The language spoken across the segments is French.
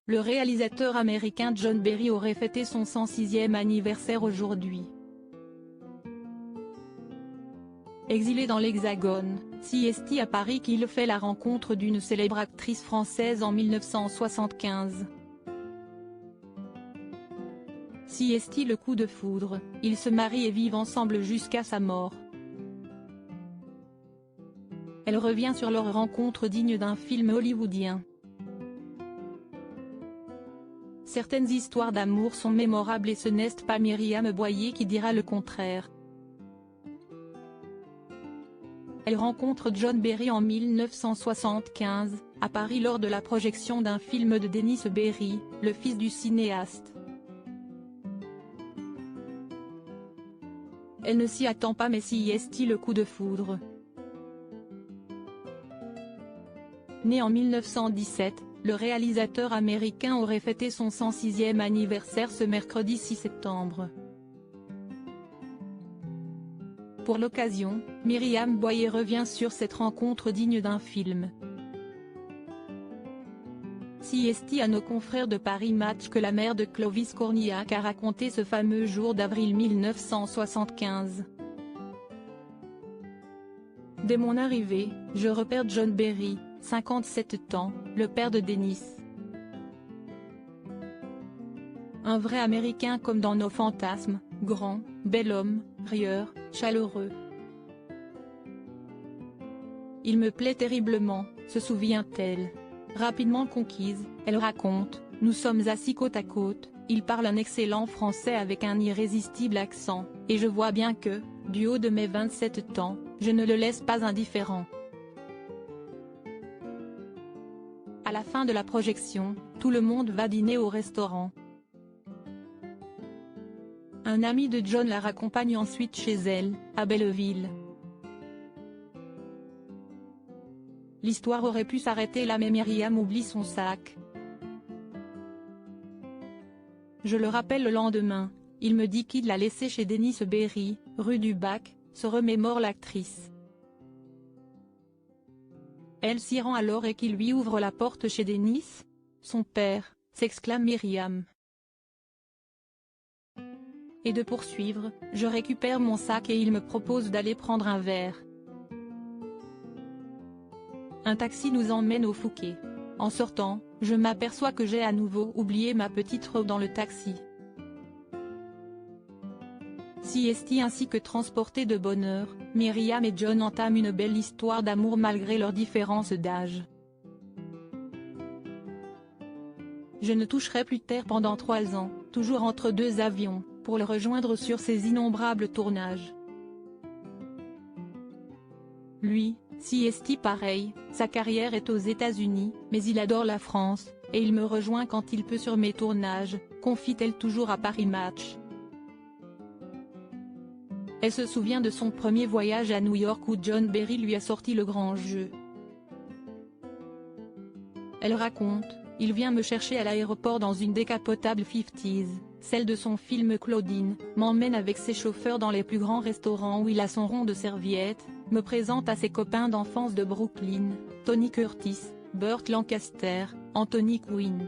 Le réalisateur américain John Berry aurait fêté son 106e anniversaire aujourd'hui. Exilé dans l'Hexagone, CST à Paris qu'il fait la rencontre d'une célèbre actrice française en 1975. CST le coup de foudre, ils se marient et vivent ensemble jusqu'à sa mort. Elle revient sur leur rencontre digne d'un film hollywoodien. Certaines histoires d'amour sont mémorables et ce n'est pas Myriam Boyer qui dira le contraire. Elle rencontre John Berry en 1975, à Paris lors de la projection d'un film de Denis Berry, le fils du cinéaste. Elle ne s'y attend pas mais CST le coup de foudre. Né en 1917, le réalisateur américain aurait fêté son 106e anniversaire ce mercredi 6 septembre. Pour l'occasion, Myriam Boyer revient sur cette rencontre digne d'un film. CST à nos confrères de Paris Match que la mère de Clovis Cornillac a raconté ce fameux jour d'avril 1975. Dès mon arrivée, je repère John Berry, 57 ans, le père de Denis. Un vrai Américain comme dans nos fantasmes, grand, bel homme, rieur, chaleureux. Il me plaît terriblement, se souvient-elle. Rapidement conquise, elle raconte, nous sommes assis côte à côte, il parle un excellent français avec un irrésistible accent, et je vois bien que, du haut de mes 27 ans, je ne le laisse pas indifférent. À la fin de la projection, tout le monde va dîner au restaurant. Un ami de John la raccompagne ensuite chez elle, à Belleville. L'histoire aurait pu s'arrêter là mais Myriam oublie son sac. Je le rappelle le lendemain, il me dit qu'il l'a laissé chez Denis Berry, rue du Bac, se remémore l'actrice. Elle s'y rend alors et qui lui ouvre la porte chez Denis, son père, s'exclame Myriam. Et de poursuivre, je récupère mon sac et il me propose d'aller prendre un verre. Un taxi nous emmène au Fouquet. En sortant, je m'aperçois que j'ai à nouveau oublié ma petite robe dans le taxi. CST ainsi que transportés de bonne heure, Myriam et John entament une belle histoire d'amour malgré leurs différences d'âge. Je ne toucherai plus terre pendant 3 ans, toujours entre 2 avions, pour le rejoindre sur ses innombrables tournages. Lui, CST pareil, sa carrière est aux États-Unis, mais il adore la France, et il me rejoint quand il peut sur mes tournages, confie-t-elle toujours à Paris Match. Elle se souvient de son premier voyage à New York où John Berry lui a sorti le grand jeu. Elle raconte, il vient me chercher à l'aéroport dans une décapotable 50s, celle de son film Claudine, m'emmène avec ses chauffeurs dans les plus grands restaurants où il a son rond de serviette, me présente à ses copains d'enfance de Brooklyn, Tony Curtis, Burt Lancaster, Anthony Quinn.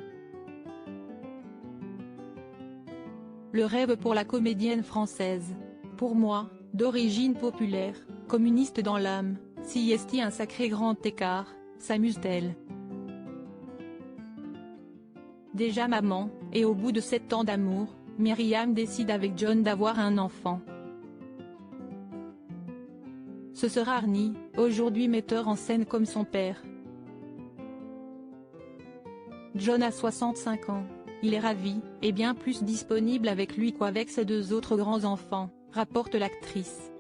Le rêve pour la comédienne française. Pour moi, d'origine populaire, communiste dans l'âme, CST un sacré grand écart, s'amuse-t-elle. Déjà maman, et au bout de 7 ans d'amour, Myriam décide avec John d'avoir un enfant. Ce sera Arnie, aujourd'hui metteur en scène comme son père. John a 65 ans, il est ravi, et bien plus disponible avec lui qu'avec ses 2 autres grands-enfants, rapporte l'actrice.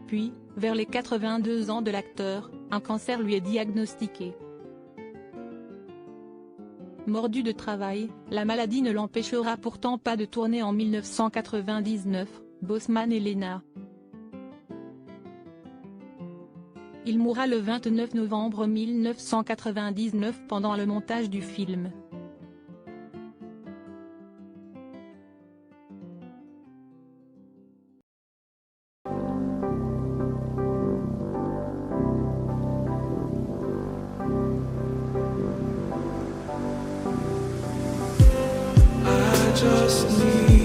Puis, vers les 82 ans de l'acteur, un cancer lui est diagnostiqué. Mordu de travail, la maladie ne l'empêchera pourtant pas de tourner en 1999, Bosman et Lena. Il mourra le 29 novembre 1999 pendant le montage du film. just need